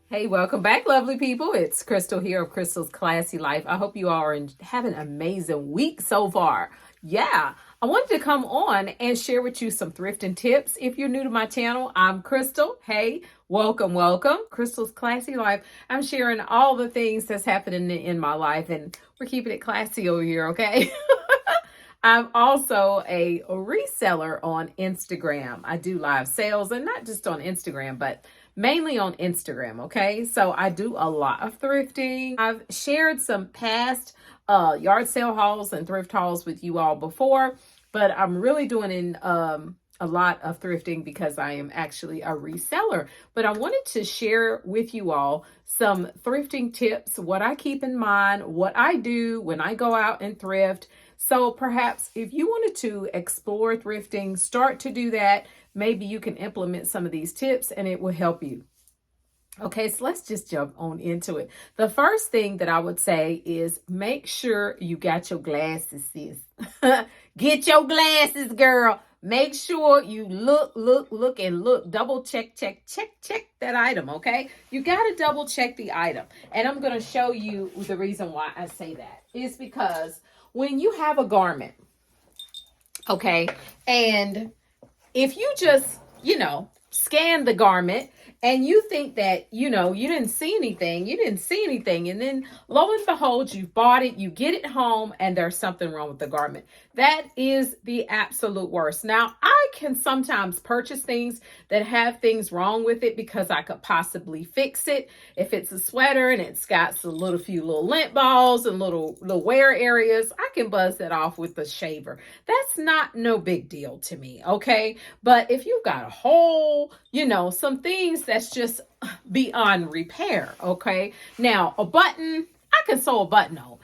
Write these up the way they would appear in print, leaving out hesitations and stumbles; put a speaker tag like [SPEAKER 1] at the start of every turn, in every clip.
[SPEAKER 1] Hey, welcome back, lovely people. It's Crystal here of Crystal's Classy Life. I hope you all are having an amazing week so far. Yeah, I wanted to come on and share with you some thrifting tips. If you're new to my channel, I'm Crystal. Hey, welcome. Crystal's Classy Life. I'm sharing all the things that's happening in my life, and we're keeping it classy over here, okay? I'm also a reseller on Instagram. I do live sales, and not just on Instagram, but mainly on Instagram. Okay. So I do a lot of thrifting. I've shared some past yard sale hauls and thrift hauls with you all before, but I'm really doing a lot of thrifting because I am actually a reseller. But I wanted to share with you all some thrifting tips, what I keep in mind, what I do when I go out and thrift. So perhaps if you wanted to explore thrifting, start to do that, maybe you can implement some of these tips and it will help you. Okay, so let's just jump on into it. The first thing that I would say is make sure you got your glasses, sis. Get your glasses, girl. Make sure you look, and look. Double check that item, okay? You got to double check the item. And I'm going to show you the reason why I say that is because when you have a garment, okay, and if you just, scan the garment and you think that, you didn't see anything. And then lo and behold, you bought it, you get it home, and there's something wrong with the garment. That is the absolute worst. Now, I can sometimes purchase things that have things wrong with it because I could possibly fix it. If it's a sweater and it's got a few little lint balls and little wear areas, I can buzz that off with a shaver. That's not no big deal to me, okay? But if you've got a hole, some things that's just beyond repair, okay? Now, a button, I can sew a button on,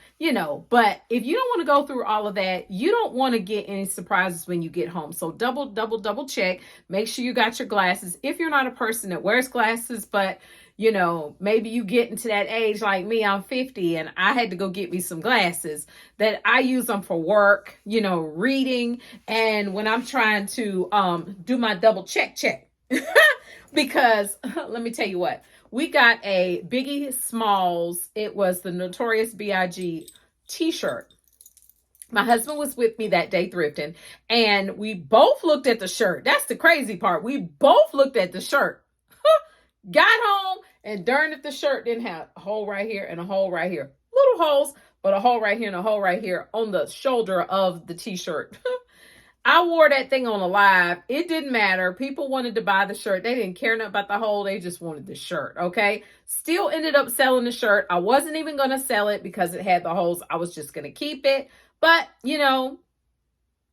[SPEAKER 1] but if you don't want to go through all of that, you don't want to get any surprises when you get home. So double check. Make sure you got your glasses. If you're not a person that wears glasses, but maybe you get into that age like me, I'm 50 and I had to go get me some glasses that I use them for work, reading. And when I'm trying to do my double check, because let me tell you what, we got a Biggie Smalls. It was the Notorious B.I.G. t-shirt. My husband was with me that day thrifting, and we both looked at the shirt. That's the crazy part. We both looked at the shirt. Got home, and darn if the shirt didn't have a hole right here and a hole right here. Little holes, but a hole right here and a hole right here on the shoulder of the t-shirt. I wore that thing on a live. It didn't matter. People wanted to buy the shirt. They didn't care nothing about the hole. They just wanted the shirt, okay? Still ended up selling the shirt. I wasn't even going to sell it because it had the holes. I was just going to keep it. But,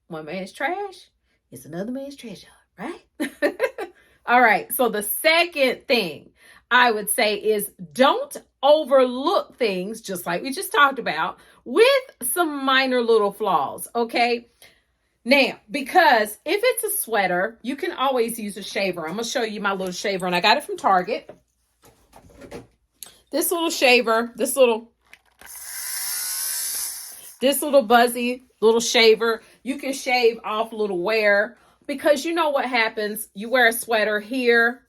[SPEAKER 1] one man's trash is another man's treasure, right? All right. So the second thing I would say is don't overlook things, just like we just talked about, with some minor little flaws, okay? Now, because if it's a sweater, you can always use a shaver. I'm going to show you my little shaver, and I got it from Target. This little shaver, this little buzzy little shaver, you can shave off little wear, because you know what happens. You wear a sweater here,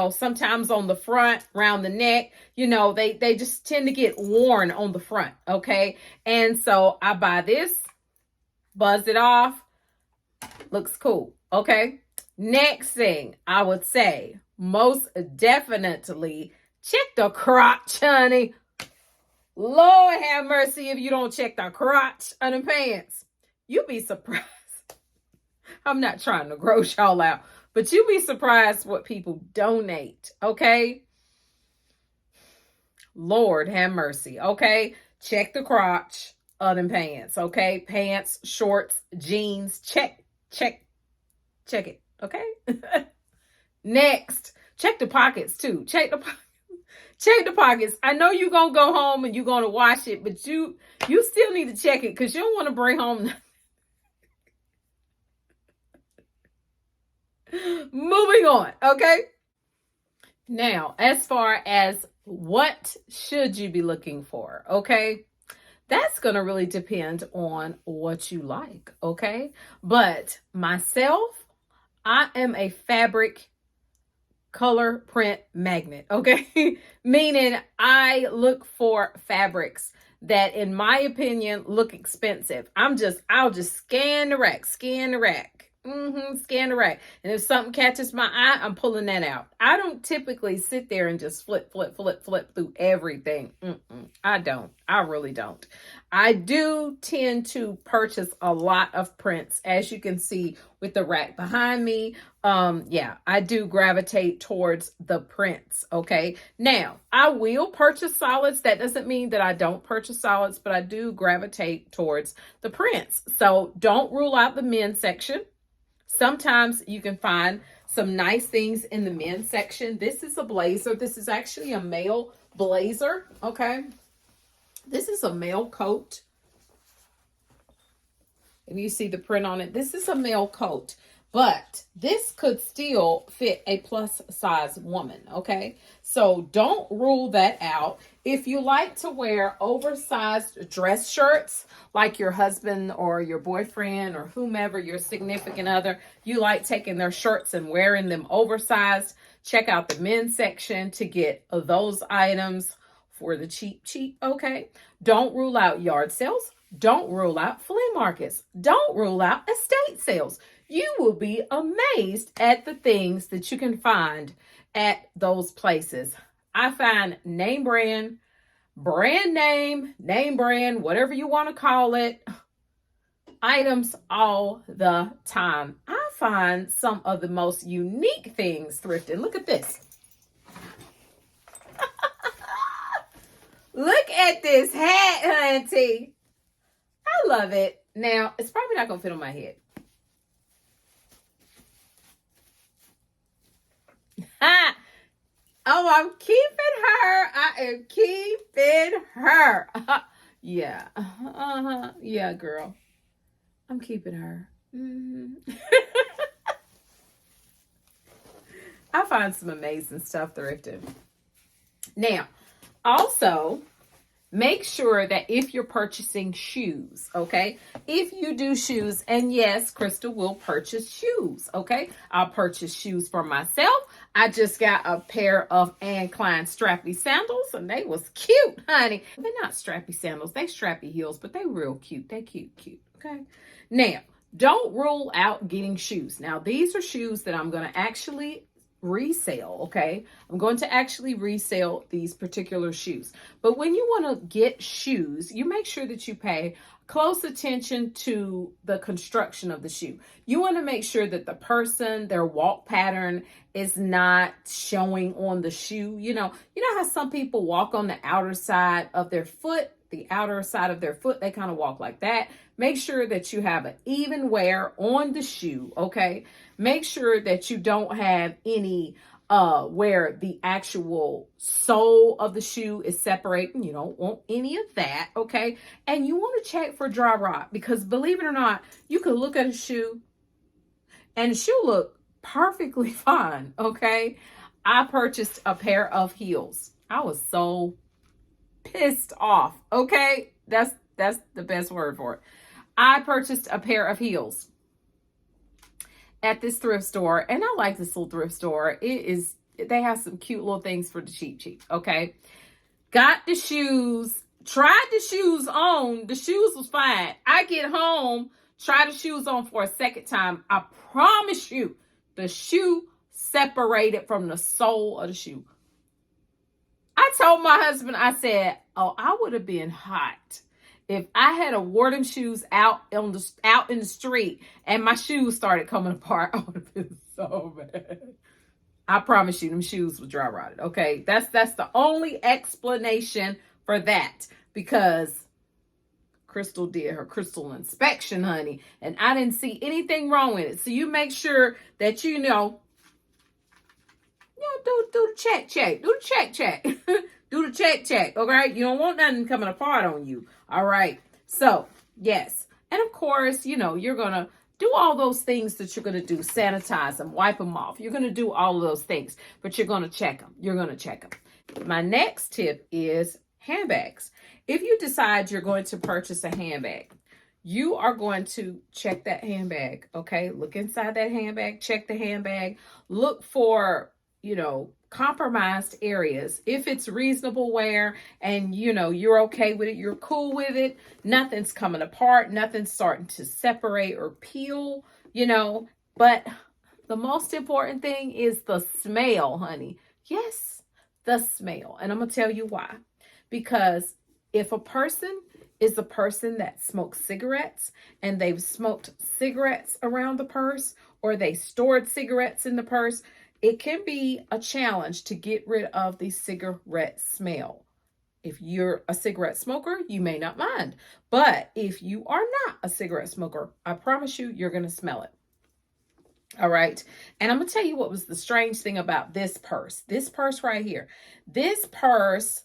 [SPEAKER 1] sometimes on the front, around the neck, they just tend to get worn on the front, okay? And so I buy this, buzz it off, looks cool, okay? Next thing I would say, most definitely check the crotch, honey. Lord have mercy if you don't check the crotch on the pants. You'll be surprised. I'm not trying to gross y'all out, but you'll be surprised what people donate, okay? Lord have mercy, okay? Check the crotch of them pants, okay? Pants, shorts, jeans, check it, okay? Next, check the pockets too. Check the pockets. I know you're going to go home and you're going to wash it, but you still need to check it because you don't want to bring home. Moving on, okay? Now, as far as what should you be looking for, okay? That's going to really depend on what you like, okay? But myself, I am a fabric color print magnet, okay? Meaning I look for fabrics that, in my opinion, look expensive. I'll just scan the rack, scan the rack. Scan the rack. And if something catches my eye, I'm pulling that out. I don't typically sit there and just flip through everything. I don't. I really don't. I do tend to purchase a lot of prints, as you can see with the rack behind me. Yeah, I do gravitate towards the prints, okay? Now, I will purchase solids. That doesn't mean that I don't purchase solids, but I do gravitate towards the prints. So don't rule out the men's section. Sometimes you can find some nice things in the men's section. This is a blazer. This is actually a male blazer, okay? This is a male coat. If you see the print on it, this is a male coat. But this could still fit a plus size woman, okay? So don't rule that out. If you like to wear oversized dress shirts, like your husband or your boyfriend or whomever, your significant other, you like taking their shirts and wearing them oversized, check out the men's section to get those items for the cheap, okay? Don't rule out yard sales. Don't rule out flea markets. Don't rule out estate sales. You will be amazed at the things that you can find at those places. I find name brand, whatever you want to call it, items all the time. I find some of the most unique things thrifted. Look at this. Look at this hat, hunty. I love it. Now, it's probably not going to fit on my head. Oh, I'm keeping her. I am keeping her. Yeah. Yeah, girl. I'm keeping her. I find some amazing stuff thrifted. Now, also, make sure that if you're purchasing shoes, okay? If you do shoes, and yes, Crystal will purchase shoes, okay? I'll purchase shoes for myself. I just got a pair of Anne Klein strappy sandals, and they was cute, honey. They're not strappy sandals. They strappy heels, but they real cute. They cute, okay? Now, don't rule out getting shoes. Now, these are shoes that I'm going to actually resale, okay? I'm going to actually resell these particular shoes. But when you want to get shoes, you make sure that you pay close attention to the construction of the shoe. You want to make sure that the person, their walk pattern is not showing on the shoe. You know how some people walk on the outer side of their foot, they kind of walk like that. Make sure that you have an even wear on the shoe, okay? Make sure that you don't have any where the actual sole of the shoe is separating. You don't want any of that, okay? And you want to check for dry rot, because believe it or not, you can look at a shoe and the shoe look perfectly fine, okay? I purchased a pair of heels. I was so pissed off, okay? That's the best word for it. I purchased a pair of heels at this thrift store, and I like this little thrift store. They have some cute little things for the cheap, okay? Got the shoes, tried the shoes on. The shoes was fine. I get home, try the shoes on for a second time. I promise you, the shoe separated from the sole of the shoe. I told my husband, I said, oh, I would have been hot if I had wore them shoes out in the street and my shoes started coming apart. I would have been so bad. I promise you, them shoes were dry rotted. Okay, that's the only explanation for that, because Crystal did her crystal inspection, honey, and I didn't see anything wrong with it. So you make sure that do the check. Do the check. Do the check. Okay, you don't want nothing coming apart on you. All right. So yes, and of course, you're gonna do all those things that you're gonna do. Sanitize them, wipe them off. You're gonna do all of those things, but you're gonna check them. My next tip is handbags. If you decide you're going to purchase a handbag, you are going to check that handbag. Okay, look inside that handbag. Check the handbag. Look for compromised areas. If it's reasonable wear and, you're okay with it, you're cool with it, nothing's coming apart, nothing's starting to separate or peel, but the most important thing is the smell, honey. Yes, the smell. And I'm going to tell you why. Because if a person is a person that smokes cigarettes and they've smoked cigarettes around the purse, or they stored cigarettes in the purse, it can be a challenge to get rid of the cigarette smell. If you're a cigarette smoker, you may not mind. But if you are not a cigarette smoker, I promise you're going to smell it. All right. And I'm going to tell you what was the strange thing about this purse. This purse right here. This purse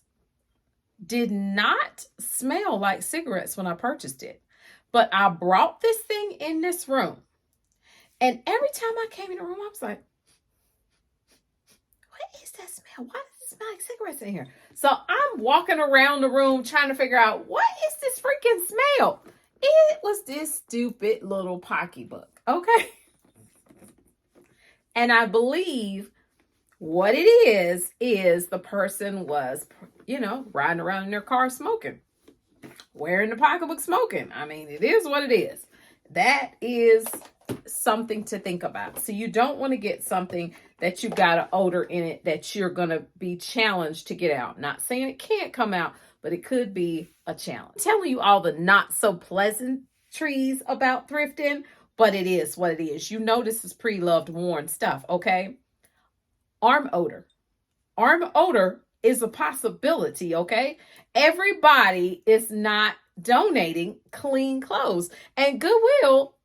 [SPEAKER 1] did not smell like cigarettes when I purchased it. But I brought this thing in this room. And every time I came in the room, I was like, what is that smell? Why does it smell like cigarettes in here? So I'm walking around the room trying to figure out, what is this freaking smell? It was this stupid little pocketbook. Okay. And I believe what it is the person was, riding around in their car smoking, wearing the pocketbook smoking. I mean, it is what it is. That is something to think about. So you don't want to get something that you've got an odor in it that you're going to be challenged to get out. Not saying it can't come out, but it could be a challenge. I'm telling you all the not so pleasant trees about thrifting, but it is what it is. This is pre-loved, worn stuff, okay? Arm odor. Arm odor is a possibility, okay? Everybody is not donating clean clothes. And Goodwill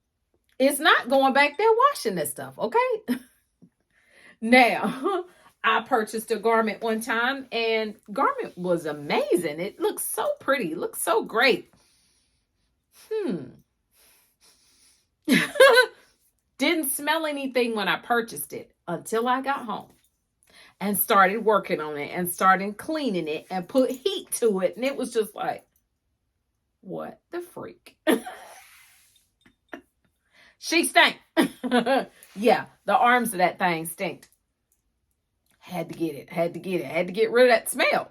[SPEAKER 1] is not going back there washing this stuff, okay? Now, I purchased a garment one time, and garment was amazing. It looks so pretty. It looks so great. Didn't smell anything when I purchased it until I got home and started working on it and started cleaning it and put heat to it. And it was just like, what the freak? She stank. Yeah, the arms of that thing stinked. Had to get it. Had to get rid of that smell,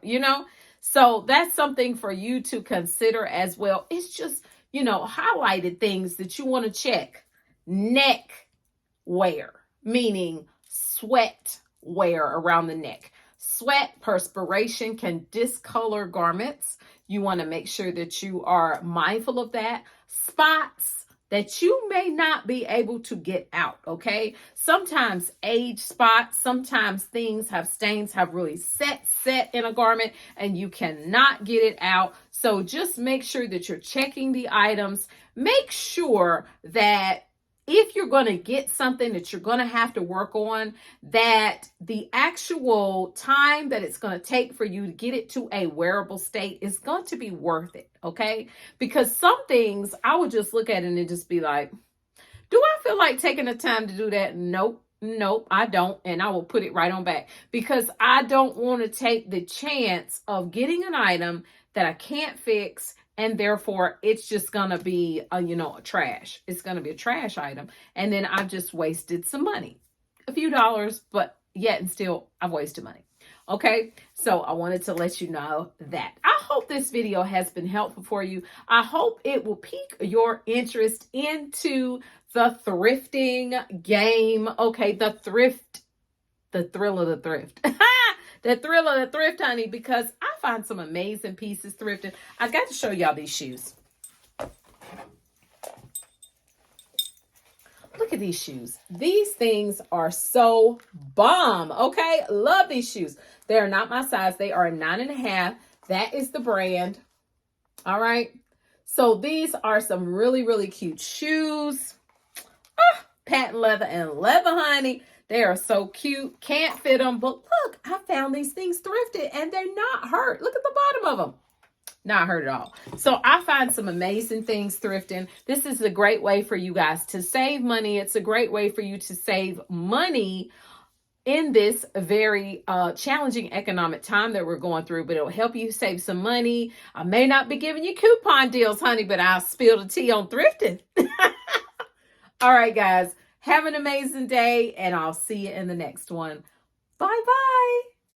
[SPEAKER 1] So that's something for you to consider as well. It's just, highlighted things that you want to check. Neck wear, meaning sweat wear around the neck. Sweat, perspiration can discolor garments. You want to make sure that you are mindful of that. Spots that you may not be able to get out, okay? Sometimes age spots, sometimes things have stains, have really set in a garment, and you cannot get it out. So just make sure that you're checking the items. Make sure that if you're going to get something that you're going to have to work on, that the actual time that it's going to take for you to get it to a wearable state is going to be worth it, okay? Because some things I would just look at it and just be like, do I feel like taking the time to do that? Nope, I don't. And I will put it right on back because I don't want to take the chance of getting an item that I can't fix, and therefore it's just going to be a trash. It's going to be a trash item. And then I've just wasted some money, a few dollars, but yet and still I've wasted money. Okay. So I wanted to let you know that. I hope this video has been helpful for you. I hope it will pique your interest into the thrifting game. Okay. The thrill of the thrift. The thrill of the thrift, honey, because I find some amazing pieces thrifted. I got to show y'all these shoes. Look at these shoes. These things are so bomb, okay? Love these shoes. They are not my size. They are a 9.5. That is the brand. All right. So these are some really, really cute shoes. Patent leather and leather, honey. They are so cute. Can't fit them. But look, I found these things thrifted and they're not hurt. Look at the bottom of them. Not hurt at all. So I find some amazing things thrifting. This is a great way for you guys to save money. It's a great way for you to save money in this very challenging economic time that we're going through, but it'll help you save some money. I may not be giving you coupon deals, honey, but I'll spill the tea on thrifting. All right, guys. Have an amazing day, and I'll see you in the next one. Bye bye.